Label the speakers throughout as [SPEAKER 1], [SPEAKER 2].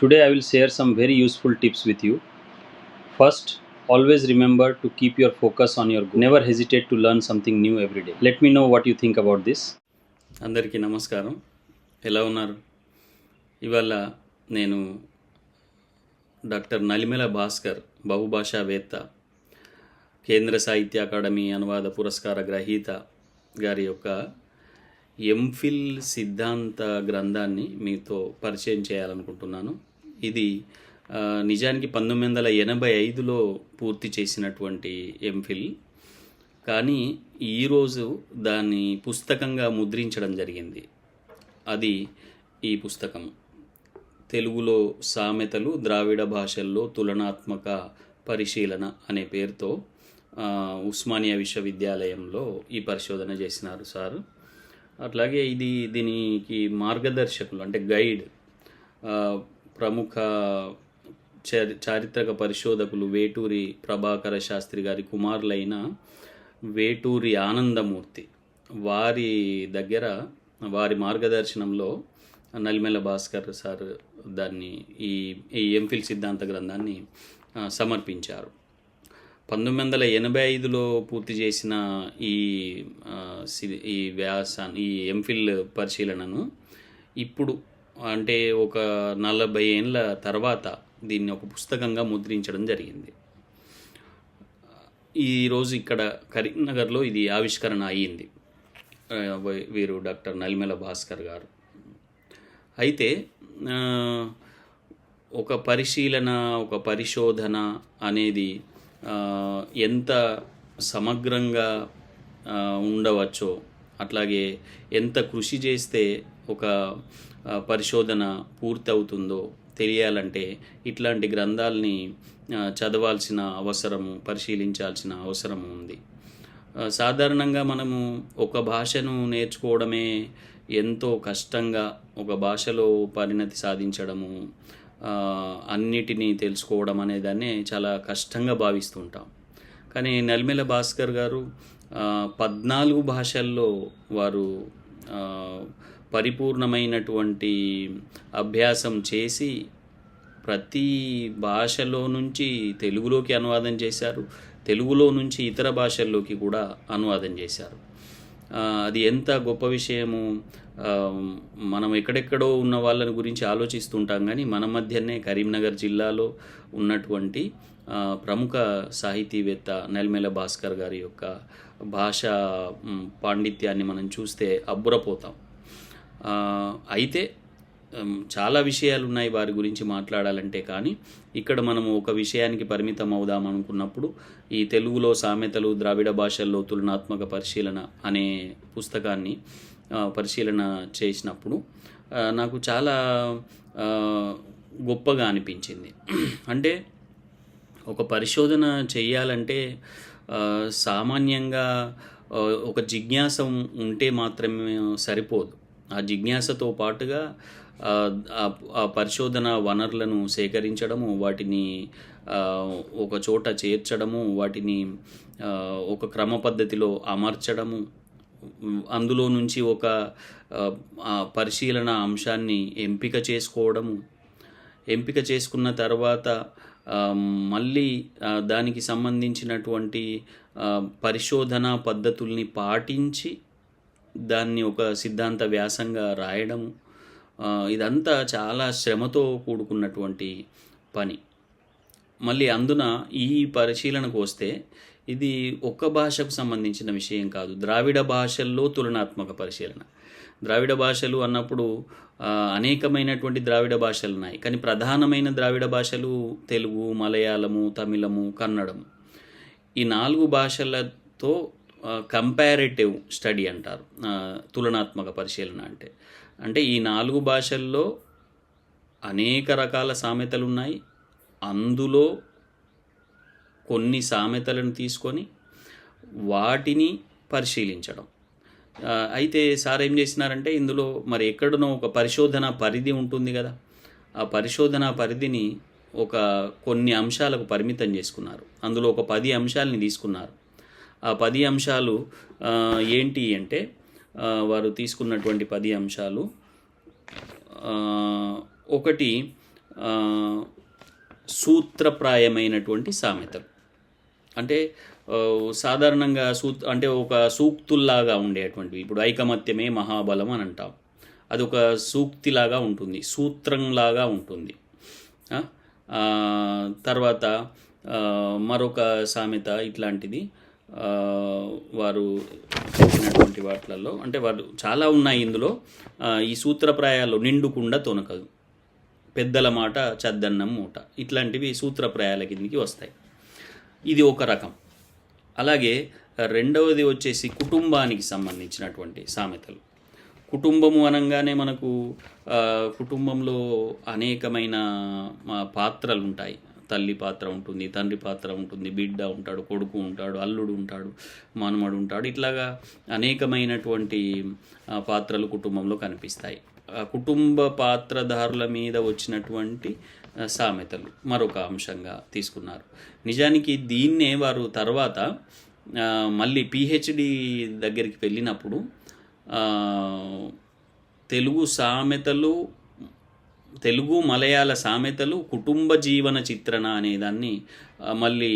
[SPEAKER 1] Today I will share some very useful tips with you. First, always remember to keep your focus on your goal. Never hesitate to learn something new every day. Let me know what you think about this.
[SPEAKER 2] అందరికీ నమస్కారం. ఎలా ఉన్నారు? ఇవాళ నేను doctor Nalimela Bhaskar, బహుభాషావేత్త, కేంద్ర సాహిత్య academy అనువాద పురస్కార గ్రహీత గారి యొక్క ఎంఫిల్ సిద్ధాంత గ్రంథాన్ని మీతో పరిచయం చేయాలనుకుంటున్నాను. ఇది నిజానికి 1985లో పూర్తి చేసినటువంటి ఎంఫిల్, కానీ ఈరోజు దాన్ని పుస్తకంగా ముద్రించడం జరిగింది. అది ఈ పుస్తకం తెలుగులో సామెతలు ద్రావిడ భాషల్లో తులనాత్మక పరిశీలన అనే పేరుతో ఉస్మానియా విశ్వవిద్యాలయంలో ఈ పరిశోధన చేసినారు సారు. అట్లాగే దీనికి మార్గదర్శకులు అంటే గైడ్ ప్రముఖ చారిత్రక పరిశోధకులు వేటూరి ప్రభాకర శాస్త్రి గారి కుమారులైన వేటూరి ఆనందమూర్తి వారి దగ్గర, వారి మార్గదర్శనంలో నలిమెల భాస్కర్ సార్ దాన్ని ఈ ఎంఫిల్ సిద్ధాంత గ్రంథాన్ని సమర్పించారు. 1985లో పూర్తి చేసిన ఈ వ్యాసాన్ని, ఈ ఎంఫిల్ పరిశీలనను ఇప్పుడు అంటే ఒక 40 ఏళ్ళ తర్వాత దీన్ని ఒక పుస్తకంగా ముద్రించడం జరిగింది. ఈరోజు ఇక్కడ కరీంనగర్లో ఇది ఆవిష్కరణ అయ్యింది. వీరు డాక్టర్ నలిమెల భాస్కర్ గారు. అయితే ఒక పరిశీలన, ఒక పరిశోధన అనేది ఎంత సమగ్రంగా ఉండవచ్చో, అట్లాగే ఎంత కృషి చేస్తే ఒక పరిశోధన పూర్తవుతుందో తెలియాలంటే ఇట్లాంటి గ్రంథాలని చదవాల్సిన అవసరము, పరిశీలించాల్సిన అవసరం ఉంది. సాధారణంగా మనము ఒక భాషను నేర్చుకోవడమే ఎంతో కష్టంగా, ఒక భాషలో పరిణతి సాధించడము, అన్నిటినీ తెలుసుకోవడం అనేదాన్ని చాలా కష్టంగా భావిస్తుంటాం. కానీ నలిమెల భాస్కర్ గారు 14 భాషల్లో వారు పరిపూర్ణమైనటువంటి అభ్యాసం చేసి ప్రతి భాషలో నుంచి తెలుగులోకి అనువాదం చేశారు, తెలుగులో నుంచి ఇతర భాషల్లోకి కూడా అనువాదం చేశారు. అది ఎంత గొప్ప విషయము. మనం ఎక్కడెక్కడో ఉన్న వాళ్ళని గురించి ఆలోచిస్తుంటాం, కానీ మన మధ్యనే కరీంనగర్ జిల్లాలో ఉన్నటువంటి ప్రముఖ సాహితీవేత్త నలిమెల భాస్కర్ గారి యొక్క భాషా పాండిత్యాన్ని మనం చూస్తే అబ్బురపోతాం. అయితే చాలా విషయాలు ఉన్నాయి వారి గురించి మాట్లాడాలంటే, కానీ ఇక్కడ మనము ఒక విషయానికి పరిమితం అవుదాం అనుకున్నప్పుడు ఈ తెలుగులో సామెతలు ద్రావిడ భాషల్లో తులనాత్మక పరిశీలన అనే పుస్తకాన్ని పరిశీలన చేసినప్పుడు నాకు చాలా గొప్పగా అనిపించింది. అంటే ఒక పరిశోధన చేయాలంటే సామాన్యంగా ఒక జిజ్ఞాస ఉంటే మాత్రమే సరిపోదు. ఆ జిజ్ఞాసతో పాటుగా ఆ పరిశోధన వనరులను సేకరించడము, వాటిని ఒక చోట చేర్చడము, వాటిని ఒక క్రమ పద్ధతిలో అమర్చడము, అందులో నుంచి ఒక పరిశీలన అంశాన్ని ఎంపిక చేసుకోవడము, ఎంపిక చేసుకున్న తర్వాత మళ్ళీ దానికి సంబంధించినటువంటి పరిశోధనా పద్ధతుల్ని పాటించి దాన్ని ఒక సిద్ధాంత వ్యాసంగా రాయడము, ఇదంతా చాలా శ్రమతో కూడుకున్నటువంటి పని. మళ్ళీ అందున ఈ పరిశీలనకు వస్తే ఇది ఒక్క భాషకు సంబంధించిన విషయం కాదు. ద్రావిడ భాషల్లో తులనాత్మక పరిశీలన. ద్రావిడ భాషలు అన్నప్పుడు అనేకమైనటువంటి ద్రావిడ భాషలు ఉన్నాయి, కానీ ప్రధానమైన ద్రావిడ భాషలు తెలుగు, మలయాళము, తమిళము, కన్నడము. ఈ 4 భాషలతో కంపారేటివ్ స్టడీ అంటారు తులనాత్మక పరిశీలన అంటే. అంటే ఈ 4 భాషల్లో అనేక రకాల సామెతలు ఉన్నాయి. అందులో కొన్ని సామెతలను తీసుకొని వాటిని పరిశీలించడం. అయితే సార్ ఏం చేసినారంటే, ఇందులో మరి ఎక్కడనో ఒక పరిశోధన పరిధి ఉంటుంది కదా, ఆ పరిశోధన పరిధిని కొన్ని అంశాలకు పరిమితం చేసుకున్నారు. అందులో ఒక 10 అంశాలని తీసుకున్నారు. ఆ 10 అంశాలు ఏంటి అంటే, వారు తీసుకున్నటువంటి 10 అంశాలు, ఒకటి సూత్రప్రాయమైనటువంటి సామెతలు. అంటే సాధారణంగా అంటే ఒక సూక్తుల్లాగా ఉండేటువంటివి. ఇప్పుడు ఐకమత్యమే మహాబలం అని అంటాం, అది ఒక సూక్తిలాగా ఉంటుంది, సూత్రంలాగా ఉంటుంది. తర్వాత మరొక సామెత ఇట్లాంటిది వారు చెప్పినటువంటి వాటిలలో, అంటే వారు చాలా ఉన్నాయి ఇందులో. ఈ సూత్రప్రాయాల్లో నిండుకుండా తొనకదు, పెద్దల మాట చద్దన్నం మూట, ఇట్లాంటివి సూత్రప్రాయాల కిందికి వస్తాయి. ఇది ఒక రకం. అలాగే రెండవది వచ్చేసి కుటుంబానికి సంబంధించినటువంటి సామెతలు. కుటుంబము అనగానే మనకు కుటుంబంలో అనేకమైన పాత్రలు ఉంటాయి. తల్లి పాత్ర ఉంటుంది, తండ్రి పాత్ర ఉంటుంది, బిడ్డ ఉంటాడు, కొడుకు ఉంటాడు, అల్లుడు ఉంటాడు, మనమడు ఉంటాడు. ఇట్లాగా అనేకమైనటువంటి పాత్రలు కుటుంబంలో కనిపిస్తాయి. కుటుంబ పాత్రధారుల మీద వచ్చినటువంటి సామెతలు మరొక అంశంగా తీసుకున్నారు. నిజానికి దీన్నే వారు తర్వాత మళ్ళీ పిహెచ్డి దగ్గరికి వెళ్ళినప్పుడు తెలుగు సామెతలు, తెలుగు మలయాళ సామెతలు కుటుంబ జీవన చిత్రణ అనేదాన్ని మళ్ళీ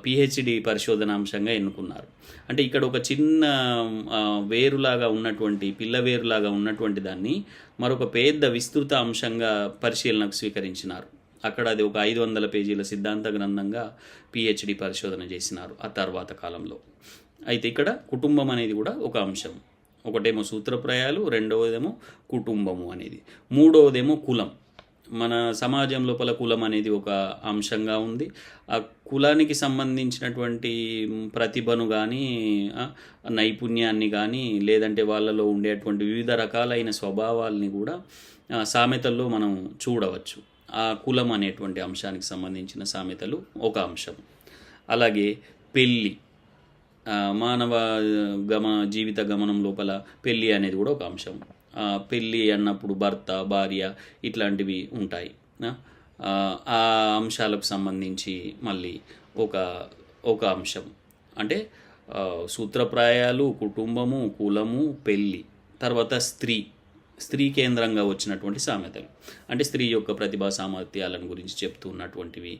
[SPEAKER 2] పిహెచ్డి పరిశోధనాంశంగా ఎన్నుకున్నారు. అంటే ఇక్కడ ఒక చిన్న వేరులాగా ఉన్నటువంటి, పిల్ల వేరులాగా ఉన్నటువంటి దాన్ని మరొక పెద్ద విస్తృత అంశంగా పరిశీలనకు స్వీకరించినారు. అక్కడ అది ఒక 500 పేజీల సిద్ధాంత గ్రంథంగా పిహెచ్డి పరిశోధన చేసినారు ఆ తర్వాత కాలంలో. అయితే ఇక్కడ కుటుంబం అనేది కూడా ఒక అంశం. ఒకటేమో సూత్రప్రాయాలు, రెండవదేమో కుటుంబము అనేది, మూడవదేమో కులం. మన సమాజం లోపల కులం అనేది ఒక అంశంగా ఉంది. ఆ కులానికి సంబంధించినటువంటి ప్రతిభను కానీ, నైపుణ్యాన్ని కానీ, లేదంటే వాళ్ళలో ఉండేటువంటి వివిధ రకాలైన స్వభావాల్ని కూడా సామెతల్లో మనం చూడవచ్చు. ఆ కులం అనేటువంటి అంశానికి సంబంధించిన సామెతలు ఒక అంశం. అలాగే పెళ్ళి, మానవ జీవిత గమనం లోపల పెళ్ళి అనేది కూడా ఒక అంశం. పెళ్ళి అన్నప్పుడు భర్త, భార్య ఇట్లాంటివి ఉంటాయి. ఆ అంశాలకు సంబంధించి మళ్ళీ ఒక అంశం. అంటే సూత్రప్రాయాలు, కుటుంబము, కులము, పెళ్ళి, తర్వాత స్త్రీ కేంద్రంగా వచ్చినటువంటి సామెతలు. అంటే స్త్రీ యొక్క ప్రతిభా సామర్థ్యాలను గురించి చెప్తూ ఉన్నటువంటివి,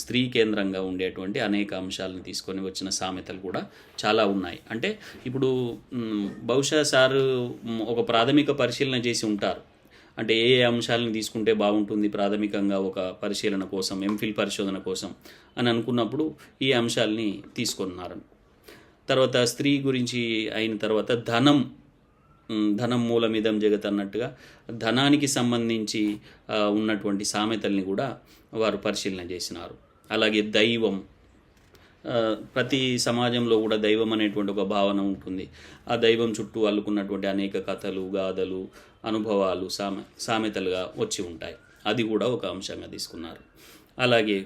[SPEAKER 2] స్త్రీ కేంద్రంగా ఉండేటువంటి అనేక అంశాలను తీసుకొని వచ్చిన సామెతలు కూడా చాలా ఉన్నాయి. అంటే ఇప్పుడు బహుశా సారు ఒక ప్రాథమిక పరిశీలన చేసి ఉంటారు. అంటే ఏ అంశాలను తీసుకుంటే బాగుంటుంది ప్రాథమికంగా ఒక పరిశీలన కోసం, ఎంఫిల్ పరిశోధన కోసం అని అనుకున్నప్పుడు ఈ అంశాలని తీసుకున్నారు. తర్వాత స్త్రీ గురించి అయిన తర్వాత ధనం మూలమిదం జగత్ అన్నట్టుగా ధనానికి సంబంధించి ఉన్నటువంటి సామెతల్ని కూడా వారు పరిశీలన చేసినారు. అలాగే దైవం, ప్రతి సమాజంలో కూడా దైవం అనేటువంటి ఒక భావన ఉంటుంది. ఆ దైవం చుట్టూ అల్లుకున్నటువంటి అనేక కథలు, గాథలు, అనుభవాలు సామెతలుగా వచ్చి ఉంటాయి. అది కూడా ఒక అంశంగా తీసుకున్నారు. అలాగే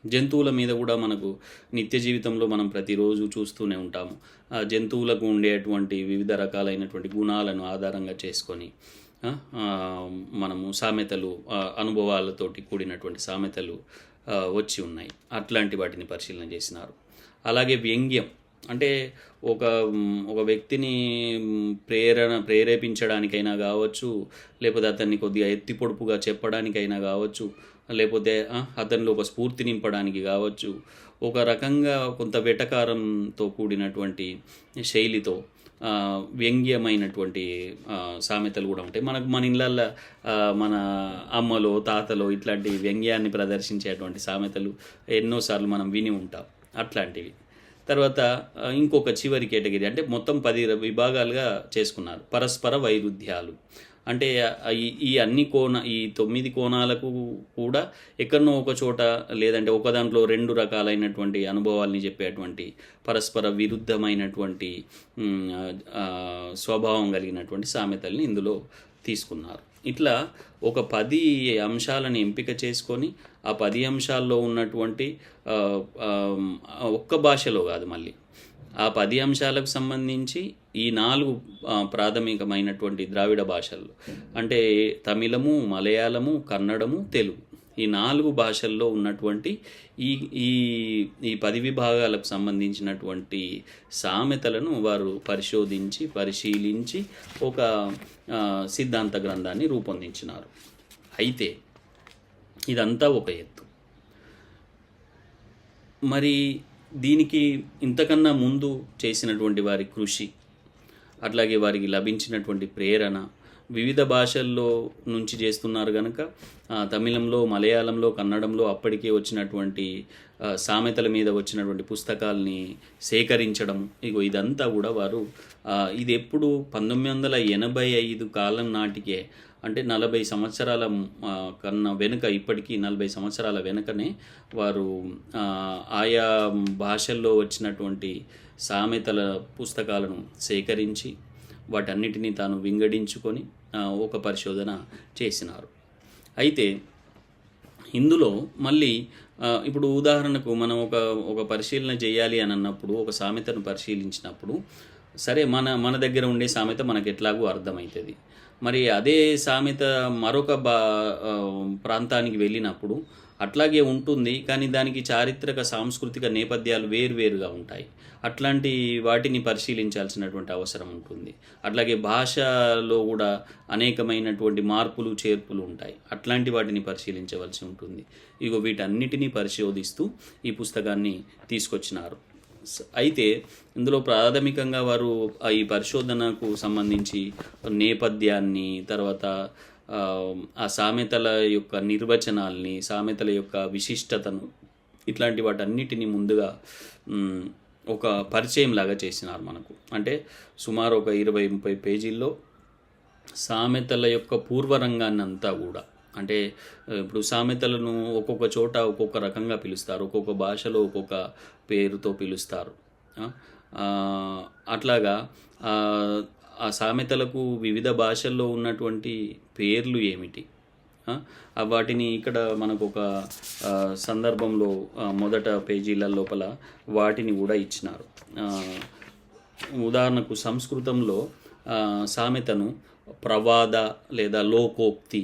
[SPEAKER 2] జంతువుల మీద కూడా మనకు నిత్య జీవితంలో మనం ప్రతిరోజు చూస్తూనే ఉంటాము. ఆ జంతువులకు ఉండేటువంటి వివిధ రకాలైనటువంటి గుణాలను ఆధారంగా చేసుకొని మనము సామెతలు, అనుభవాలతోటి కూడినటువంటి సామెతలు వచ్చి ఉన్నాయి. అట్లాంటి వాటిని పరిశీలన చేసినారు. అలాగే వ్యంగ్యం, అంటే ఒక వ్యక్తిని ప్రేరేపించడానికైనా కావచ్చు, లేకపోతే అతన్ని కొద్దిగా ఎత్తి పొడుపుగా చెప్పడానికైనా కావచ్చు, లేకపోతే అతనిలో ఒక స్ఫూర్తి నింపడానికి కావచ్చు, ఒక రకంగా కొంత వెటకారంతో కూడినటువంటి శైలితో వ్యంగ్యమైనటువంటి సామెతలు కూడా ఉంటాయి. మన ఇళ్ళల్లో మన అమ్మలో, తాతలో ఇట్లాంటి వ్యంగ్యాన్ని ప్రదర్శించేటువంటి సామెతలు ఎన్నోసార్లు మనం విని ఉంటాం. అట్లాంటివి. తర్వాత ఇంకొక చివరి కేటగిరీ, అంటే మొత్తం 10 విభాగాలుగా చేసుకున్నారు. పరస్పర వైరుధ్యాలు, అంటే ఈ 9 కోణాలకు కూడా ఎక్కడనో ఒక చోట, లేదంటే ఒక దాంట్లో 2 రకాలైనటువంటి అనుభవాల్ని చెప్పేటువంటి పరస్పర విరుద్ధమైనటువంటి స్వభావం కలిగినటువంటి సామెతల్ని ఇందులో తీసుకున్నారు. ఇట్లా ఒక 10 అంశాలను ఎంపిక చేసుకొని ఆ 10 అంశాల్లో ఉన్నటువంటి ఒక్క భాషలో కాదు, మళ్ళీ ఆ 10 అంశాలకు సంబంధించి ఈ 4 ప్రాథమికమైనటువంటి ద్రావిడ భాషలు, అంటే తమిళము, మలయాళము, కన్నడము, తెలుగు, ఈ 4 భాషల్లో ఉన్నటువంటి ఈ 10 విభాగాలకు సంబంధించినటువంటి సామెతలను వారు పరిశీలించి ఒక సిద్ధాంత గ్రంథాన్ని రూపొందించినారు. అయితే ఇదంతా ఒక ఎత్తు. మరి దీనికి ఇంతకన్నా ముందు చేసినటువంటి వారి కృషి, అట్లాగే వారికి లభించినటువంటి ప్రేరణ, వివిధ భాషల్లో నుంచి చేస్తున్నారు కనుక తమిళంలో, మలయాళంలో, కన్నడంలో అప్పటికే వచ్చినటువంటి సామెతల మీద వచ్చినటువంటి పుస్తకాల్ని సేకరించడం, ఇదంతా కూడా వారు ఇది ఎప్పుడు 1985 కాలం నాటికే, అంటే 40 సంవత్సరాల కన్నా వెనుక, ఇప్పటికీ 40 సంవత్సరాల వెనుకనే వారు ఆయా భాషల్లో వచ్చినటువంటి సామెతల పుస్తకాలను సేకరించి వాటన్నిటినీ తాను వింగడించుకొని ఒక పరిశోధన చేసినారు. అయితే ఇందులో మళ్ళీ ఇప్పుడు ఉదాహరణకు మనం ఒక పరిశీలన చేయాలి అని అన్నప్పుడు, ఒక సామెతను పరిశీలించినప్పుడు, సరే మన దగ్గర ఉండే సామెత మనకు ఎట్లాగూ అర్థమవుతుంది. మరి అదే సామెత మరొక ప్రాంతానికి వెళ్ళినప్పుడు అట్లాగే ఉంటుంది, కానీ దానికి చారిత్రక సాంస్కృతిక నేపథ్యాలు వేరువేరుగా ఉంటాయి. అట్లాంటి వాటిని పరిశీలించాల్సినటువంటి అవసరం ఉంటుంది. అట్లాగే భాషలో కూడా అనేకమైనటువంటి మార్పులు చేర్పులు ఉంటాయి. అట్లాంటి వాటిని పరిశీలించవలసి ఉంటుంది. వీటన్నిటినీ పరిశోధిస్తూ ఈ పుస్తకాన్ని తీసుకొచ్చినారు. అయితే ఇందులో ప్రాథమికంగా వారు ఈ పరిశోధనకు సంబంధించి నేపథ్యాన్ని, తర్వాత ఆ సామెతల యొక్క నిర్వచనాల్ని, సామెతల యొక్క విశిష్టతను, ఇట్లాంటి వాటన్నిటిని ముందుగా ఒక పరిచయం లాగా చేసినారు మనకు. అంటే సుమారు ఒక 20-30 పేజీల్లో సామెతల యొక్క పూర్వరంగాన్ని అంతా కూడా, అంటే ఇప్పుడు సామెతలను ఒక్కొక్క చోట ఒక్కొక్క రకంగా పిలుస్తారు, ఒక్కొక్క భాషలో ఒక్కొక్క పేరుతో పిలుస్తారు. అట్లాగా ఆ సామెతలకు వివిధ భాషల్లో ఉన్నటువంటి పేర్లు ఏమిటి, వాటిని ఇక్కడ మనకు ఒక సందర్భంలో మొదట పేజీల లోపల వాటిని కూడా ఇచ్చినారు. ఉదాహరణకు సంస్కృతంలో సామెతను ప్రవాద లేదా లోకోక్తి,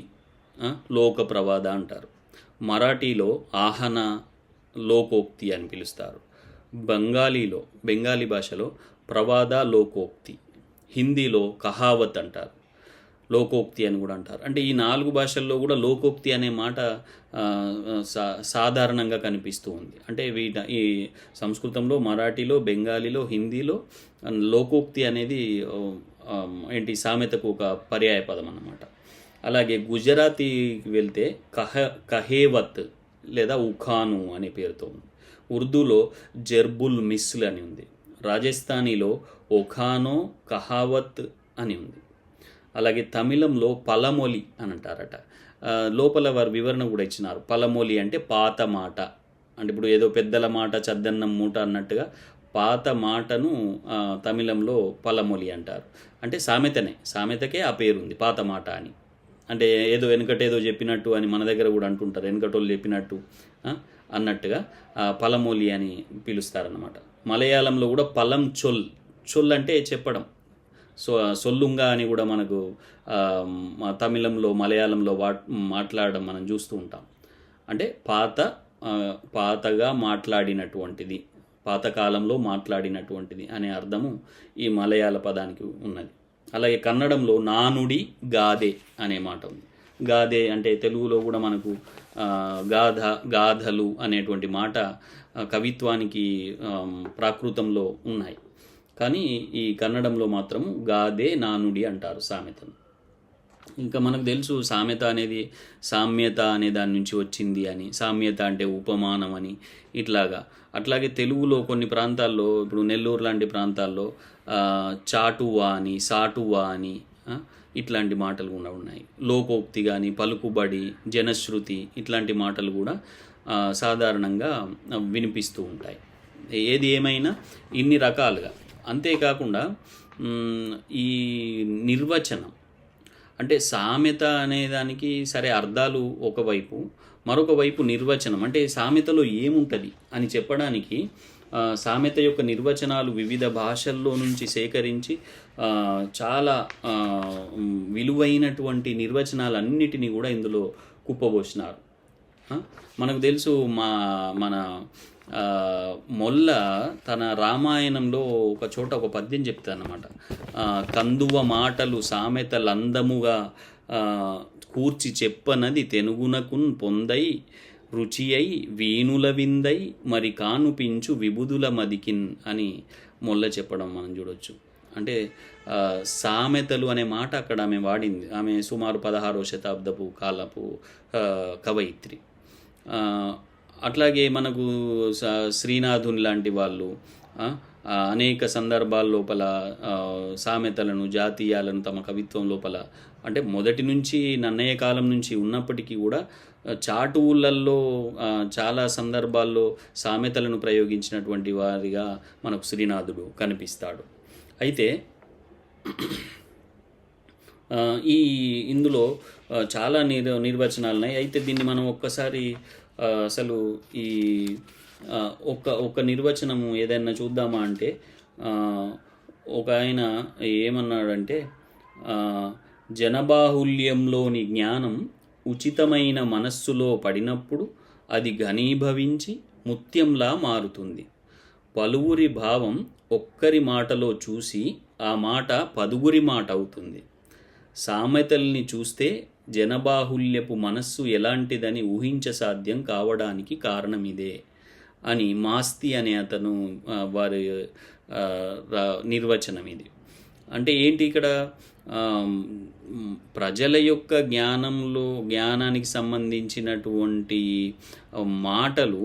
[SPEAKER 2] లోక ప్రవాద అంటారు. మరాఠీలో ఆహన లోకోక్తి అని పిలుస్తారు. బెంగాలీ భాషలో ప్రవాద లోకోక్తి, హిందీలో కహావత్ అంటారు, లోకోక్తి అని కూడా అంటారు. అంటే ఈ 4 భాషల్లో కూడా లోకోక్తి అనే మాట సాధారణంగా కనిపిస్తూ ఉంది. అంటే ఈ సంస్కృతంలో, మరాఠీలో, బెంగాలీలో, హిందీలో లోకోక్తి అనేది సామెతకు ఒక పర్యాయ పదం అన్నమాట. అలాగే గుజరాతీకి వెళ్తే కహేవత్ లేదా ఉఖాను అనే పేరుతో ఉంది. ఉర్దూలో జర్బుల్ మిస్ల్ అని ఉంది. రాజస్థానీలో ఒఖానో కహావత్ అని ఉంది. అలాగే తమిళంలో పలమొలి అని అంటారట. లోపల వారు వివరణ కూడా ఇచ్చినారు. పలమొలి అంటే పాత మాట, అంటే ఇప్పుడు ఏదో పెద్దల మాట, చద్దన్నం మూట అన్నట్టుగా పాత మాటను తమిళంలో పలమొలి అంటారు. అంటే సామెతకే ఆ పేరు ఉంది, పాత మాట అని. అంటే ఏదో వెనుకటేదో చెప్పినట్టు అని మన దగ్గర కూడా అంటుంటారు, వెనుకటోళ్ళు చెప్పినట్టు అన్నట్టుగా పలమొలి అని పిలుస్తారన్నమాట. మలయాళంలో కూడా పలం చొల్ అంటే చెప్పడం, సొల్లుంగా అని కూడా మనకు తమిళంలో, మలయాళంలో మాట్లాడడం మనం చూస్తూ ఉంటాం. అంటే పాతగా మాట్లాడినటువంటిది, పాతకాలంలో మాట్లాడినటువంటిది అనే అర్థము ఈ మలయాళ పదానికి ఉన్నది. అలాగే కన్నడంలో నానుడి గాథే అనే మాట ఉంది. గాథే అంటే తెలుగులో కూడా మనకు గాథలు అనేటువంటి మాట కవిత్వానికి ప్రాకృతంలో ఉన్నాయి. కానీ ఈ కన్నడంలో మాత్రము గాదే నానుడి అంటారు సామెతను. ఇంకా మనకు తెలుసు సామెత అనేది సామ్యత అనే దాని నుంచి వచ్చింది అని, సామ్యత అంటే ఉపమానం అని, ఇట్లాగా. అట్లాగే తెలుగులో కొన్ని ప్రాంతాల్లో, ఇప్పుడు నెల్లూరు లాంటి ప్రాంతాల్లో చాటువా అని, సాటువా అని ఇట్లాంటి మాటలు కూడా ఉన్నాయి. లోకోక్తి కానీ, పలుకుబడి, జనశ్రుతి ఇట్లాంటి మాటలు కూడా సాధారణంగా వినిపిస్తూ ఉంటాయి. ఏది ఏమైనా ఇన్ని రకాలుగా. అంతేకాకుండా ఈ నిర్వచనం, అంటే సామెత అనేదానికి సరే అర్థాలు ఒకవైపు, మరొక వైపు నిర్వచనం, అంటే సామెతలో ఏముంటుంది అని చెప్పడానికి సామెత యొక్క నిర్వచనాలు వివిధ భాషల్లో నుంచి సేకరించి చాలా విలువైనటువంటి నిర్వచనాలన్నిటినీ కూడా ఇందులో కుప్పబోసినారు. మనకు తెలుసు మన మొల్ల తన రామాయణంలో ఒక చోట ఒక పద్యం చెప్తానమాట. కందువ మాటలు సామెతలందముగా కూర్చి చెప్పనది తెనుగునకున్ పొందై రుచియై వీణుల విందై మరి కానుపించు విబుధుల మదికిన్ అని మొల్ల చెప్పడం మనం చూడొచ్చు. అంటే సామెతలు అనే మాట అక్కడ ఆమె వాడింది. ఆమె సుమారు 16వ శతాబ్దపు కాలపు కవయిత్రి. అట్లాగే మనకు శ్రీనాథుని లాంటి వాళ్ళు అనేక సందర్భాల లోపల సామెతలను, జాతీయాలను తమ కవిత్వం లోపల, అంటే మొదటి నుంచి నన్నయ్య కాలం నుంచి ఉన్నప్పటికీ కూడా చాటు ఊళ్ళల్లో చాలా సందర్భాల్లో సామెతలను ప్రయోగించినటువంటి వారిగా మనకు శ్రీనాథుడు కనిపిస్తాడు. అయితే ఇందులో చాలా నిర్వచనాలు ఉన్నాయి. అయితే దీన్ని మనం ఒక్కసారి అసలు ఈ ఒక నిర్వచనము ఏదైనా చూద్దామా అంటే, ఒక ఆయన ఏమన్నాడంటే, జనబాహుల్యంలోని జ్ఞానం ఉచితమైన మనస్సులో పడినప్పుడు అది ఘనీభవించి ముత్యంలా మారుతుంది. పలువురి భావం ఒక్కరి మాటలో చూసి ఆ మాట పదుగురి మాట అవుతుంది. సామెతల్ని చూస్తే జనబాహుల్యపు మనస్సు ఎలాంటిదని ఊహించసాధ్యం కావడానికి కారణం ఇదే అని మాస్తి అనే అతను వారి నిర్వచనం ఇది. అంటే ఏంటి ఇక్కడ, ప్రజల యొక్క జ్ఞానానికి సంబంధించినటువంటి మాటలు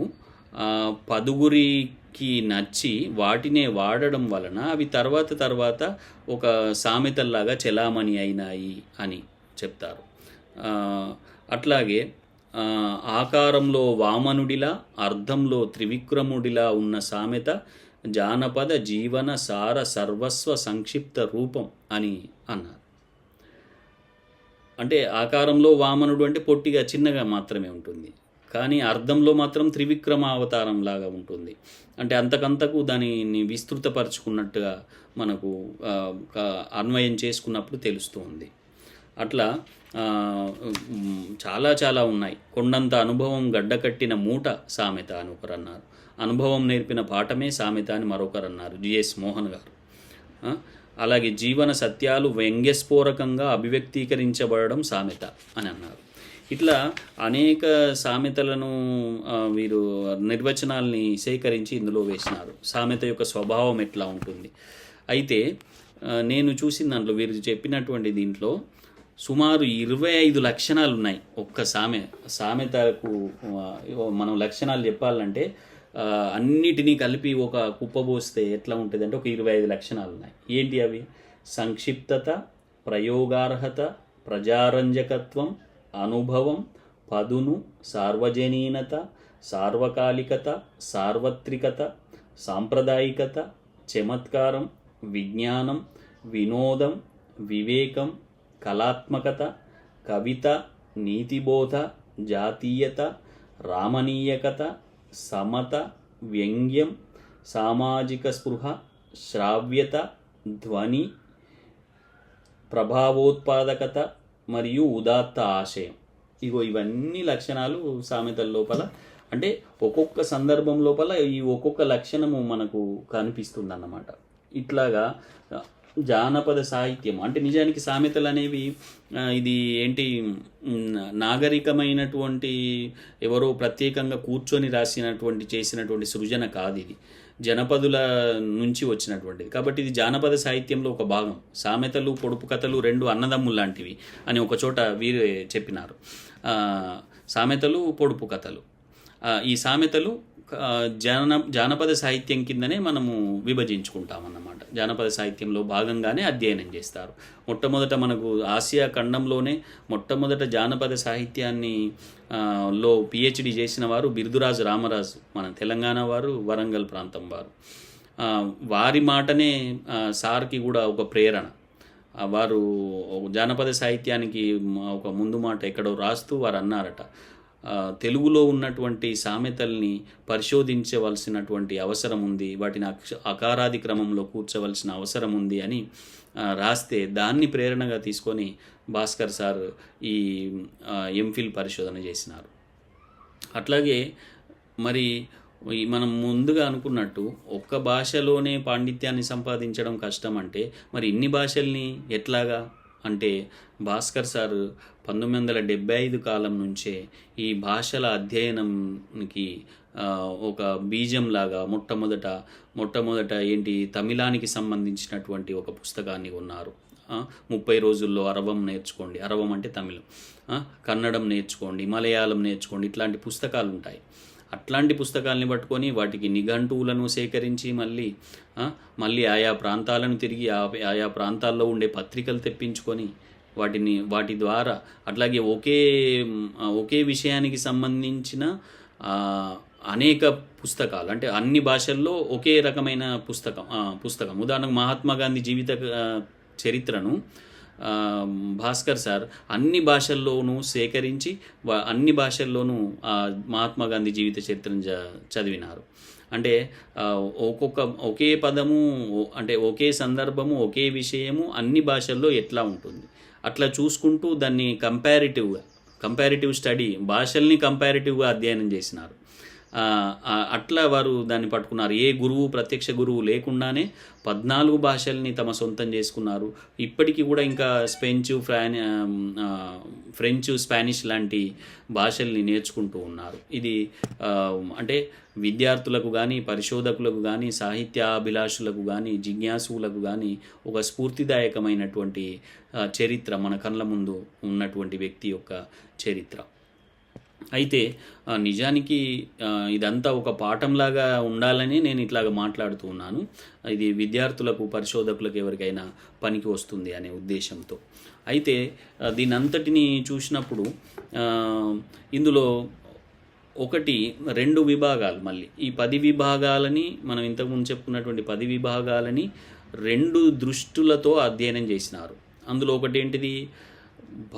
[SPEAKER 2] పదుగురికి నచ్చి వాటినే వాడడం వలన అవి తర్వాత ఒక సామెతల్లాగా చెలామణి అయినాయి అని చెప్తారు. అట్లాగే ఆకారంలో వామనుడిలా, అర్థంలో త్రివిక్రముడిలా ఉన్న సామెత జానపద జీవన సార సర్వస్వ సంక్షిప్త రూపం అని అన్నారు. అంటే ఆకారంలో వామనుడు అంటే పొట్టిగా చిన్నగా మాత్రమే ఉంటుంది, కానీ అర్థంలో మాత్రం త్రివిక్రమ అవతారం లాగా ఉంటుంది. అంటే అంతకంతకు దానిని విస్తృతపరచుకున్నట్టుగా మనకు అన్వయం చేసుకున్నప్పుడు తెలుస్తూ ఉంది. అట్లా చాలా ఉన్నాయి. కొండంత అనుభవం గడ్డకట్టిన మూట సామెత అని ఒకరు అన్నారు. అనుభవం నేర్పిన పాఠమే సామెత అని మరొకరు అన్నారు, జిఎస్ మోహన్ గారు. అలాగే జీవన సత్యాలు వ్యంగ్యస్ఫోరకంగా అభివ్యక్తీకరించబడడం సామెత అని అన్నారు. ఇట్లా అనేక సామెతలను వీరు నిర్వచనాల్ని సేకరించి ఇందులో వేసినారు. సామెత యొక్క స్వభావం ఎట్లా ఉంటుంది. అయితే నేను చూసిన దాంట్లో వీరు చెప్పినటువంటి దీంట్లో సుమారు 25 లక్షణాలు ఉన్నాయి. ఒక్క సామెతకు మనం లక్షణాలు చెప్పాలంటే అన్నిటినీ కలిపి ఒక కుప్పబోస్తే ఎట్లా ఉంటుంది అంటే ఒక 25 లక్షణాలు ఉన్నాయి. ఏంటి అవి? సంక్షిప్తత, ప్రయోగార్హత, ప్రజారంజకత్వం, అనుభవం, పదును, సార్వజనీనత, సార్వకాలికత, సార్వత్రికత, సాంప్రదాయికత, చమత్కారం, విజ్ఞానం, వినోదం, వివేకం, కళాత్మకత, కవిత, నీతిబోధ, జాతీయత, రామణీయకత, సమత, వ్యంగ్యం, సామాజిక స్పృహ, శ్రావ్యత, ధ్వని, ప్రభావోత్పాదకత మరియు ఉదాత్త ఆశయం. ఇవన్నీ లక్షణాలు సామెతల లోపల, అంటే ఒక్కొక్క సందర్భం లోపల ఈ ఒక్కొక్క లక్షణము మనకు కనిపిస్తుంది అన్నమాట. ఇట్లాగా జానపద సాహిత్యం అంటే నిజానికి సామెతలు అనేవి ఇది ఏంటి, నాగరికమైనటువంటి ఎవరో ప్రత్యేకంగా కూర్చొని చేసినటువంటి సృజన కాదు. ఇది జనపదుల నుంచి వచ్చినటువంటిది. కాబట్టి ఇది జానపద సాహిత్యంలో ఒక భాగం. సామెతలు, పొడుపు కథలు రెండు అన్నదమ్ములు లాంటివి అని ఒక చోట వీరు చెప్పినారు. సామెతలు, పొడుపు కథలు, ఈ సామెతలు జానపద సాహిత్యం కిందనే మనము విభజించుకుంటామన్నమాట. జానపద సాహిత్యంలో భాగంగానే అధ్యయనం చేస్తారు. మొట్టమొదట మనకు ఆసియా ఖండంలోనే మొట్టమొదట జానపద సాహిత్యాన్ని లో పిహెచ్డి చేసిన వారు బిర్దురాజు రామరాజు, మన తెలంగాణ వారు, వరంగల్ ప్రాంతం వారు. వారి మాటనే సార్కి కూడా ఒక ప్రేరణ. వారు జానపద సాహిత్యానికి ఒక ముందు మాట ఎక్కడో రాస్తూ వారు అన్నారట, తెలుగులో ఉన్నటువంటి సామెతల్ని పరిశోధించవలసినటువంటి అవసరం ఉంది, వాటిని అకారాది క్రమంలో కూర్చవలసిన అవసరం ఉంది అని రాస్తే దాన్ని ప్రేరణగా తీసుకొని భాస్కర్ సార్ ఈ ఎంఫిల్ పరిశోధన చేసినారు. అట్లాగే మరి మనం ముందుగా అనుకున్నట్టు ఒక్క భాషలోనే పాండిత్యాన్ని సంపాదించడం కష్టం అంటే మరి ఇన్ని భాషల్ని ఎట్లాగా అంటే భాస్కర్ సార్ 1975 కాలం నుంచే ఈ భాషల అధ్యయనంకి ఒక బీజంలాగా మొట్టమొదట ఏంటి తమిళానికి సంబంధించినటువంటి ఒక పుస్తకాన్ని ఉన్నారు. 30 రోజుల్లో అరవం నేర్చుకోండి, అరవం అంటే తమిళం, కన్నడం నేర్చుకోండి, మలయాళం నేర్చుకోండి, ఇట్లాంటి పుస్తకాలు ఉంటాయి. అట్లాంటి పుస్తకాలని పట్టుకొని వాటికి నిఘంటువులను సేకరించి మళ్ళీ ఆయా ప్రాంతాలను తిరిగి ఆయా ప్రాంతాల్లో ఉండే పత్రికలు తెప్పించుకొని వాటి ద్వారా అట్లాగే ఒకే విషయానికి సంబంధించిన అనేక పుస్తకాలు, అంటే అన్ని భాషల్లో ఒకే రకమైన పుస్తకం ఉదాహరణకు మహాత్మా గాంధీ జీవిత చరిత్రను భాస్కర్ సార్ అన్ని భాషల్లోనూ సేకరించి అన్ని భాషల్లోనూ మహాత్మా గాంధీ జీవిత చరిత్రను చదివినారు. అంటే ఒకే పదము, అంటే ఒకే సందర్భము, ఒకే విషయము అన్ని భాషల్లో ఎట్లా ఉంటుంది అట్లా చూసుకుంటూ దాన్ని కంపారిటివ్ స్టడీ, భాషల్ని కంపారిటివ్గా అధ్యయనం చేసినారు. అట్లా వారు దాన్ని పట్టుకున్నారు. ఏ గురువు, ప్రత్యక్ష గురువు లేకుండానే 14 భాషల్ని తమ సొంతం చేసుకున్నారు. ఇప్పటికీ కూడా ఇంకా ఫ్రెంచ్, స్పానిష్ లాంటి భాషల్ని నేర్చుకుంటూ ఉన్నారు. ఇది అంటే విద్యార్థులకు కానీ, పరిశోధకులకు కానీ, సాహిత్యాభిలాషులకు కానీ, జిజ్ఞాసులకు కానీ ఒక స్ఫూర్తిదాయకమైనటువంటి చరిత్ర, మన కళ్ళ ముందు ఉన్నటువంటి వ్యక్తి యొక్క చరిత్ర. అయితే నిజానికి ఇదంతా ఒక పాఠంలాగా ఉండాలని నేను ఇట్లాగా మాట్లాడుతూ ఉన్నాను. ఇది విద్యార్థులకు, పరిశోధకులకు ఎవరికైనా పనికి వస్తుంది అనే ఉద్దేశంతో. అయితే దీని అంతటిని చూసినప్పుడు ఇందులో 2 విభాగాలు, మళ్ళీ ఈ 10 విభాగాలని మనం ఇంతకుముందు చెప్పుకున్నటువంటి 10 విభాగాలని 2 దృష్టులతో అధ్యయనం చేసినారు. అందులో ఒకటి ఏంటిది,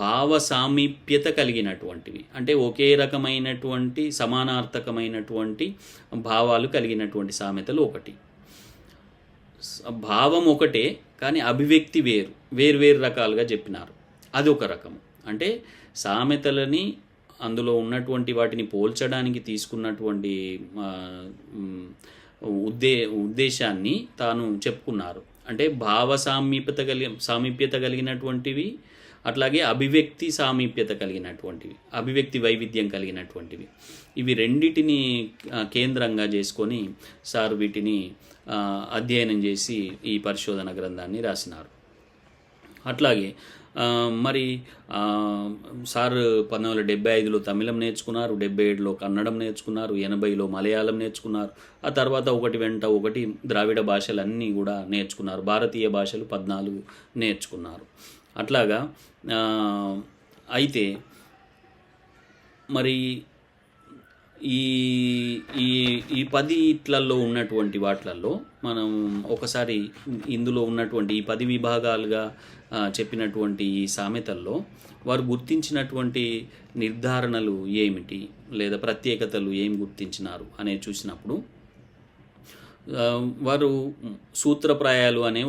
[SPEAKER 2] భావ సామీప్యత కలిగినటువంటివి, అంటే ఒకే రకమైనటువంటి సమానార్థకమైనటువంటి భావాలు కలిగినటువంటి సామెతలు ఒకటి. భావం ఒకటే కానీ అభివ్యక్తి వేరు రకాలుగా చెప్పినారు. అది ఒక రకము. అంటే సామెతలని అందులో ఉన్నటువంటి వాటిని పోల్చడానికి తీసుకున్నటువంటి ఉద్దేశాన్ని తాను చెప్పుకున్నారు. అంటే భావ సామీప్యత కలిగినటువంటివి, అట్లాగే అభివ్యక్తి సామీప్యత కలిగినటువంటివి, అభివ్యక్తి వైవిధ్యం కలిగినటువంటివి. ఇవి రెండిటిని కేంద్రంగా చేసుకొని సార్ వీటిని అధ్యయనం చేసి ఈ పరిశోధన గ్రంథాన్ని రాసినారు. అట్లాగే మరి సార్ 1975లో తమిళం నేర్చుకున్నారు, 77లో కన్నడం నేర్చుకున్నారు, 80లో మలయాళం నేర్చుకున్నారు. ఆ తర్వాత ఒకటి వెంట ఒకటి ద్రావిడ భాషలన్నీ కూడా నేర్చుకున్నారు. భారతీయ భాషలు 14 నేర్చుకున్నారు. అట్లాగా అయితే మరి ఈ 10 ఇట్లలో ఉన్నటువంటి వాటిలలో మనం ఒకసారి ఇందులో ఉన్నటువంటి ఈ 10 విభాగాలుగా చెప్పినటువంటి ఈ సామెతల్లో వారు గుర్తించినటువంటి నిర్ధారణలు ఏమిటి, లేదా ప్రత్యేకతలు ఏం గుర్తించినారు అనేది చూసినప్పుడు వారు సూత్రప్రాయాలు అనే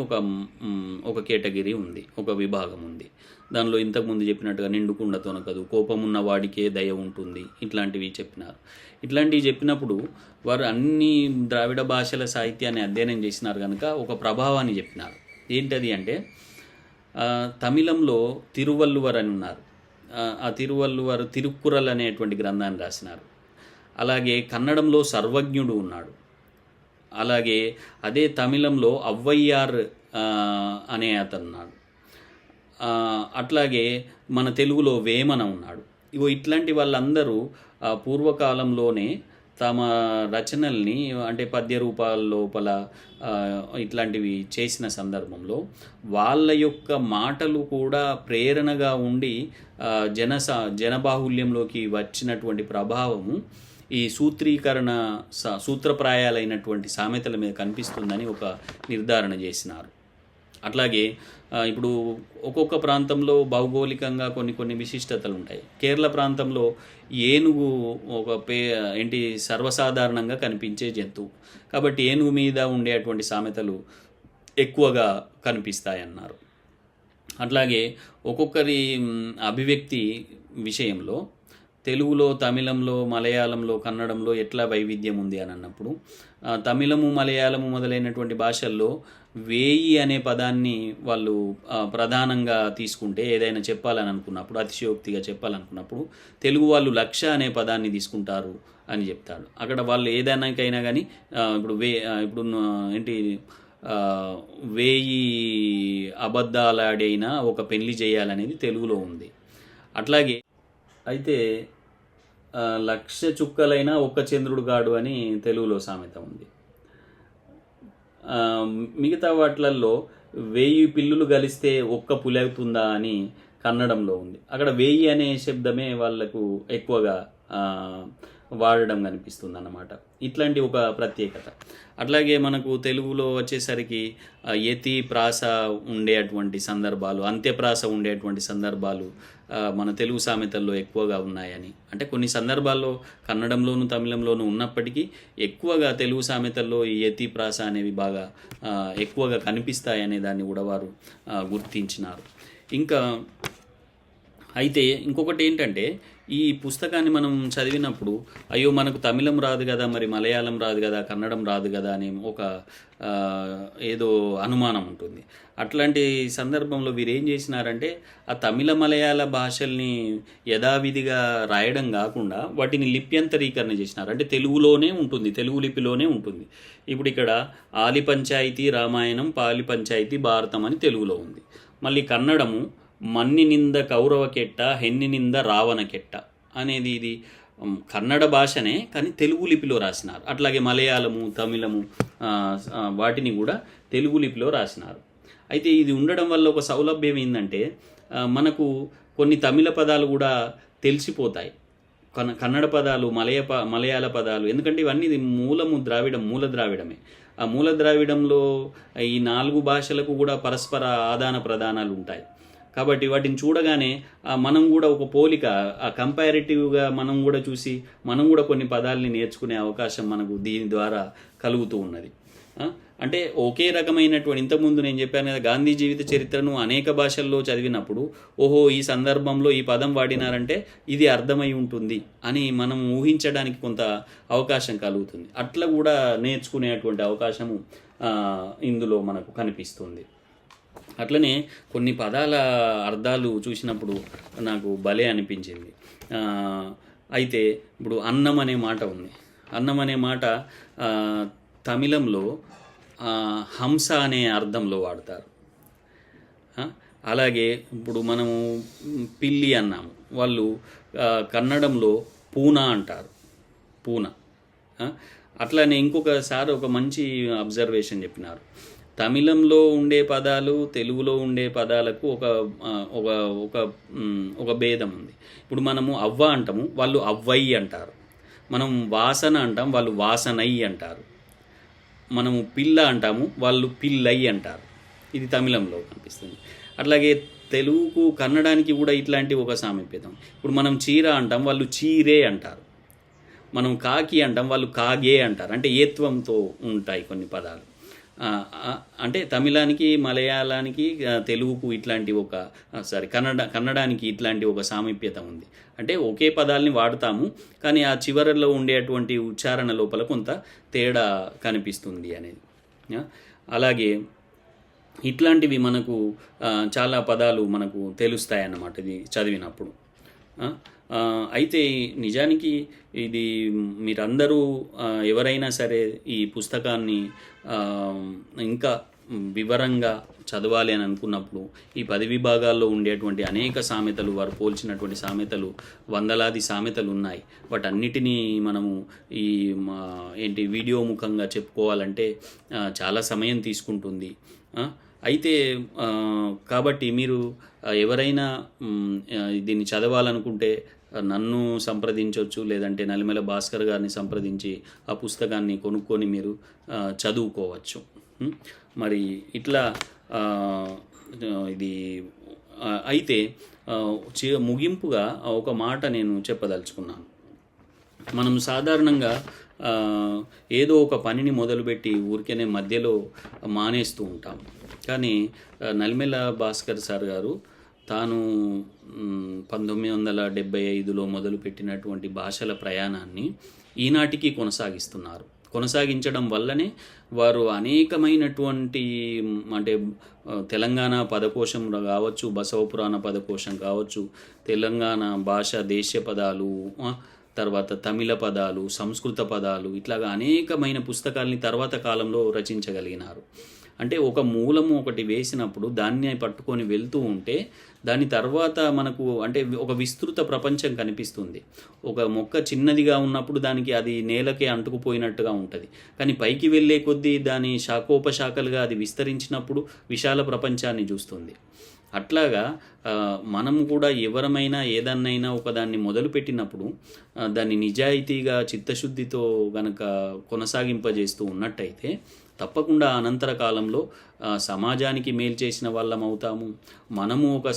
[SPEAKER 2] ఒక కేటగిరీ ఉంది, ఒక విభాగం ఉంది. దానిలో ఇంతకుముందు చెప్పినట్టుగా నిండుకుండ తొనకదు, కోపమున్న వాడికే దయ ఉంటుంది, ఇట్లాంటివి చెప్పినారు. ఇట్లాంటివి చెప్పినప్పుడు వారు అన్ని ద్రావిడ భాషల సాహిత్యాన్ని అధ్యయనం చేసినారు కనుక ఒక ప్రభావాన్ని చెప్పినారు. ఏంటది అంటే తమిళంలో తిరువల్లువర్ అని ఉన్నారు. ఆ తిరువల్లువర్ తిరుక్కురల్ అనేటువంటి గ్రంథాన్ని రాసినారు. అలాగే కన్నడంలో సర్వజ్ఞుడు ఉన్నాడు. అలాగే అదే తమిళంలో ఔవయ్యార్ అనే అతను ఉన్నాడు. అట్లాగే మన తెలుగులో వేమన ఉన్నాడు. ఇట్లాంటి వాళ్ళందరూ పూర్వకాలంలోనే తమ రచనల్ని, అంటే పద్య రూపాల లోపల ఇట్లాంటివి చేసిన సందర్భంలో వాళ్ళ యొక్క మాటలు కూడా ప్రేరణగా ఉండి జనబాహుల్యంలోకి వచ్చినటువంటి ప్రభావము ఈ సూత్రప్రాయాలైనటువంటి సామెతల మీద కనిపిస్తుందని ఒక నిర్ధారణ చేసినారు. అట్లాగే ఇప్పుడు ఒక్కొక్క ప్రాంతంలో భౌగోళికంగా కొన్ని విశిష్టతలు ఉంటాయి. కేరళ ప్రాంతంలో ఏనుగు సర్వసాధారణంగా కనిపించే జంతువు, కాబట్టి ఏనుగు మీద ఉండేటువంటి సామెతలు ఎక్కువగా కనిపిస్తాయన్నారు. అట్లాగే ఒక్కొక్కరి అభివ్యక్తి విషయంలో తెలుగులో, తమిళంలో, మలయాళంలో, కన్నడంలో ఎట్లా వైవిధ్యం ఉంది అని అన్నప్పుడు తమిళము, మలయాళము మొదలైనటువంటి భాషల్లో 1000 అనే పదాన్ని వాళ్ళు ప్రధానంగా తీసుకుంటే, ఏదైనా చెప్పాలని అనుకున్నప్పుడు, అతిశయోక్తిగా చెప్పాలనుకున్నప్పుడు తెలుగు వాళ్ళు 1,00,000 అనే పదాన్ని తీసుకుంటారు అని చెప్తాడు. అక్కడ వాళ్ళు ఏదైనాకైనా కానీ ఇప్పుడు ఏంటి 1000 అబద్ధాలాడైనా ఒక పెళ్లి చేయాలనేది తెలుగులో ఉంది. అట్లాగే అయితే 1,00,000 చుక్కలైనా ఒక్క చంద్రుడు గాడు అని తెలుగులో సామెత ఉంది. మిగతా వాటిలలో 1000 పిల్లులు కలిస్తే ఒక్క పులి అవుతుందా అని కన్నడంలో ఉంది. అక్కడ 1000 అనే శబ్దమే వాళ్ళకు ఎక్కువగా వాడడం కనిపిస్తుంది అన్నమాట. ఇట్లాంటి ఒక ప్రత్యేకత. అట్లాగే మనకు తెలుగులో వచ్చేసరికి యతి ప్రాస ఉండేటువంటి సందర్భాలు, అంత్యప్రాస ఉండేటువంటి సందర్భాలు మన తెలుగు సామెతల్లో ఎక్కువగా ఉన్నాయని, అంటే కొన్ని సందర్భాల్లో కన్నడంలోను, తమిళంలోనూ ఉన్నప్పటికీ ఎక్కువగా తెలుగు సామెతల్లో ఈ యతి ప్రాస అనేవి బాగా ఎక్కువగా కనిపిస్తాయనే దాన్ని కూడా వారు గుర్తించినారు. ఇంకా అయితే ఇంకొకటి ఏంటంటే, ఈ పుస్తకాన్ని మనం చదివినప్పుడు అయ్యో మనకు తమిళం రాదు కదా, మరి మలయాళం రాదు కదా, కన్నడం రాదు కదా అని ఒక ఏదో అనుమానం ఉంటుంది. అట్లాంటి సందర్భంలో వీరు ఏం చేసినారంటే, ఆ తమిళ మలయాళ భాషల్ని యథావిధిగా రాయడం కాకుండా వాటిని లిప్యంతరీకరణ చేసినారు. అంటే తెలుగులోనే ఉంటుంది, తెలుగు లిపిలోనే ఉంటుంది. ఇప్పుడు ఇక్కడ ఆలి పంచాయతీ రామాయణం, పాలి పంచాయతీ భారతం అని తెలుగులో ఉంది. మళ్ళీ కన్నడము మన్నినింద కౌరవ కెట్ట, హెన్నినింద రావణ కెట్ట అనేది ఇది కన్నడ భాషనే, కానీ తెలుగు లిపిలో రాసినారు. అట్లాగే మలయాళము, తమిళము వాటిని కూడా తెలుగు లిపిలో రాసినారు. అయితే ఇది ఉండడం వల్ల ఒక సౌలభ్యం ఏంటంటే, మనకు కొన్ని తమిళ పదాలు కూడా తెలిసిపోతాయి, కన్నడ పదాలు, మలయాళ పదాలు. ఎందుకంటే ఇవన్నీ మూల ద్రావిడమే. ఆ మూల ద్రావిడంలో ఈ 4 భాషలకు కూడా పరస్పర ఆదాన ప్రదానాలు ఉంటాయి. కాబట్టి వాటిని చూడగానే మనం కూడా ఒక పోలిక, కంపారిటివ్గా మనం కూడా చూసి మనం కూడా కొన్ని పదాలని నేర్చుకునే అవకాశం మనకు దీని ద్వారా కలుగుతూ ఉన్నది. అంటే ఒకే రకమైనటువంటి, ఇంతకుముందు నేను చెప్పాను కదా, గాంధీ జీవిత చరిత్రను అనేక భాషల్లో చదివినప్పుడు ఓహో ఈ సందర్భంలో ఈ పదం వాడినారంటే ఇది అర్థమై ఉంటుంది అని మనం ఊహించడానికి కొంత అవకాశం కలుగుతుంది. అట్లా కూడా నేర్చుకునేటువంటి అవకాశము ఇందులో మనకు కనిపిస్తుంది. అట్లనే కొన్ని పదాల అర్థాలు చూసినప్పుడు నాకు భలే అనిపించింది. అయితే ఇప్పుడు అన్నం అనే మాట ఉంది. అన్నం అనే మాట తమిళంలో హంస అనే అర్థంలో వాడతారు. అలాగే ఇప్పుడు మనము పిల్లి అన్నాము, వాళ్ళు కన్నడంలో పూనా అంటారు, పూనా. అట్లానే ఇంకొకసారి ఒక మంచి అబ్జర్వేషన్ చెప్పినారు. తమిళంలో ఉండే పదాలు, తెలుగులో ఉండే పదాలకు ఒక భేదం ఉంది. ఇప్పుడు మనము అవ్వ అంటాము, వాళ్ళు అవ్వై అంటారు. మనం వాసన అంటాం, వాళ్ళు వాసనై అంటారు. మనము పిల్ల అంటాము, వాళ్ళు పిల్లై అంటారు. ఇది తమిళంలో కనిపిస్తుంది. అట్లాగే తెలుగుకు, కన్నడానికి కూడా ఇట్లాంటి ఒక సామీప్యతం. ఇప్పుడు మనం చీర అంటాం, వాళ్ళు చీరే అంటారు. మనం కాకి అంటాం, వాళ్ళు కాగే అంటారు. అంటే ఏత్వంతో ఉంటాయి కొన్ని పదాలు. అంటే తమిళానికి, మలయాళానికి, తెలుగుకు ఇట్లాంటి కన్నడానికి ఇట్లాంటి ఒక సామీప్యత ఉంది. అంటే ఒకే పదాలని వాడుతాము, కానీ ఆ చివరలో ఉండేటువంటి ఉచ్చారణ లోపల కొంత తేడా కనిపిస్తుంది అనేది. అలాగే ఇట్లాంటివి మనకు చాలా పదాలు మనకు తెలుస్తాయి అన్నమాట ఇది చదివినప్పుడు. అయితే నిజానికి ఇది మీరందరూ ఎవరైనా సరే ఈ పుస్తకాన్ని ఇంకా వివరంగా చదవాలి అని అనుకున్నప్పుడు ఈ 10 విభాగాల్లో ఉండేటువంటి అనేక సామెతలు, వారు పోల్చినటువంటి సామెతలు, వందలాది సామెతలు ఉన్నాయి. వాటన్నిటినీ మనము వీడియో ముఖంగా చెప్పుకోవాలంటే చాలా సమయం తీసుకుంటుంది. అయితే కాబట్టి మీరు ఎవరైనా దీన్ని చదవాలనుకుంటే నన్ను సంప్రదించవచ్చు, లేదంటే నలిమెల భాస్కర్ గారిని సంప్రదించి ఆ పుస్తకాన్ని కొనుక్కొని మీరు చదువుకోవచ్చు. మరి ఇట్లా ఇది అయితే ముగింపుగా ఒక మాట నేను చెప్పదలుచుకున్నాను. మనం సాధారణంగా ఏదో ఒక పనిని మొదలుపెట్టి ఊరికేనే మధ్యలో మానేస్తూ ఉంటాం. కానీ నలిమెల భాస్కర్ సార్ గారు తాను 1975లో మొదలుపెట్టినటువంటి భాషల ప్రయాణాన్ని ఈనాటికి కొనసాగించడం వల్లనే వారు అనేకమైనటువంటి అంటే తెలంగాణ పదకోశం కావచ్చు, బసవపురాణ పదకోశం కావచ్చు, తెలంగాణ భాష దేశీయ పదాలు, తర్వాత తమిళ పదాలు, సంస్కృత పదాలు, ఇట్లాగా అనేకమైన పుస్తకాల్ని తర్వాత కాలంలో రచించగలిగినారు. అంటే ఒక మూలము ఒకటి వేసినప్పుడు దాన్ని పట్టుకొని వెళ్తూ ఉంటే దాని తర్వాత మనకు అంటే ఒక విస్తృత ప్రపంచం కనిపిస్తుంది. ఒక మొక్క చిన్నదిగా ఉన్నప్పుడు దానికి అది నేలకే అంటుకుపోయినట్టుగా ఉంటుంది. కానీ పైకి వెళ్ళే కొద్దీ దాని శాఖోపశాఖలుగా అది విస్తరించినప్పుడు విశాల ప్రపంచాన్ని చూస్తుంది. అట్లాగా మనము కూడా ఎవరమైనా ఏదన్నైనా ఒకదాన్ని మొదలుపెట్టినప్పుడు దాన్ని నిజాయితీగా చిత్తశుద్ధితో గనక కొనసాగింపజేస్తూ ఉన్నట్టయితే తప్పకుండా అనంతర కాలంలో సమాజానికి మేలు చేసిన వాళ్ళం అవుతాము. మనము ఒక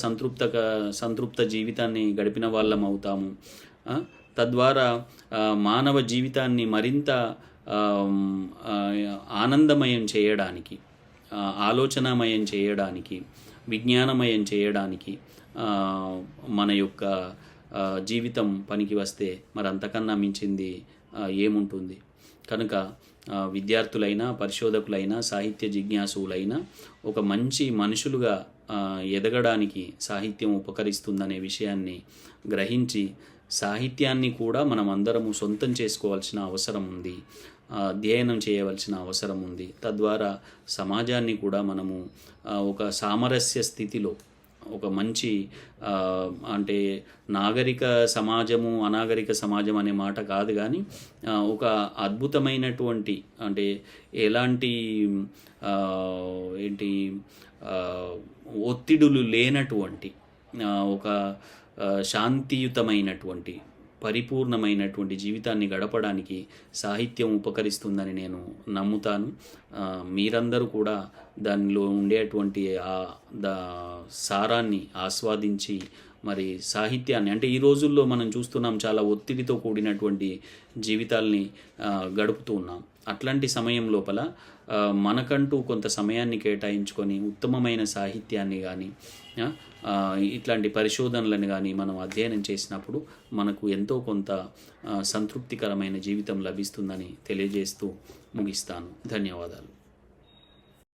[SPEAKER 2] సంతృప్త జీవితాన్ని గడిపిన వాళ్ళం అవుతాము. తద్వారా మానవ జీవితాన్ని మరింత ఆనందమయం చేయడానికి, ఆలోచనామయం చేయడానికి, విజ్ఞానమయం చేయడానికి మన యొక్క జీవితం పనికి వస్తే మరి అంతకన్నా మించింది ఏముంటుంది. కనుక విద్యార్థులైనా, పరిశోధకులైనా, సాహిత్య జిజ్ఞాసులైనా ఒక మంచి మనుషులుగా ఎదగడానికి సాహిత్యం ఉపకరిస్తుందనే విషయాన్ని గ్రహించి సాహిత్యాన్ని కూడా మనం అందరము సొంతం చేసుకోవాల్సిన అవసరం ఉంది, అధ్యయనం చేయవలసిన అవసరం ఉంది. తద్వారా సమాజాన్ని కూడా మనము ఒక సామరస్య స్థితిలో ఒక మంచి అంటే నాగరిక సమాజము, అనాగరిక సమాజం అనే మాట కాదు, కానీ ఒక అద్భుతమైనటువంటి అంటే ఎలాంటి ఒత్తిడులు లేనటువంటి ఒక శాంతియుతమైనటువంటి పరిపూర్ణమైనటువంటి జీవితాన్ని గడపడానికి సాహిత్యం ఉపకరిస్తుందని నేను నమ్ముతాను. మీరందరూ కూడా దానిలో ఉండేటువంటి సారాన్ని ఆస్వాదించి మరి సాహిత్యాన్ని అంటే ఈ రోజుల్లో మనం చూస్తున్నాం చాలా ఒత్తిడితో కూడినటువంటి జీవితాల్ని గడుపుతూ ఉన్నాం. అట్లాంటి సమయం లోపల మనకంటూ కొంత సమయాన్ని కేటాయించుకొని ఉత్తమమైన సాహిత్యాన్ని కానీ ఇట్లాంటి పరిశోధనలను కానీ మనం అధ్యయనం చేసినప్పుడు మనకు ఎంతో కొంత సంతృప్తికరమైన జీవితం లభిస్తుందని తెలియజేస్తూ ముగిస్తాను. ధన్యవాదాలు.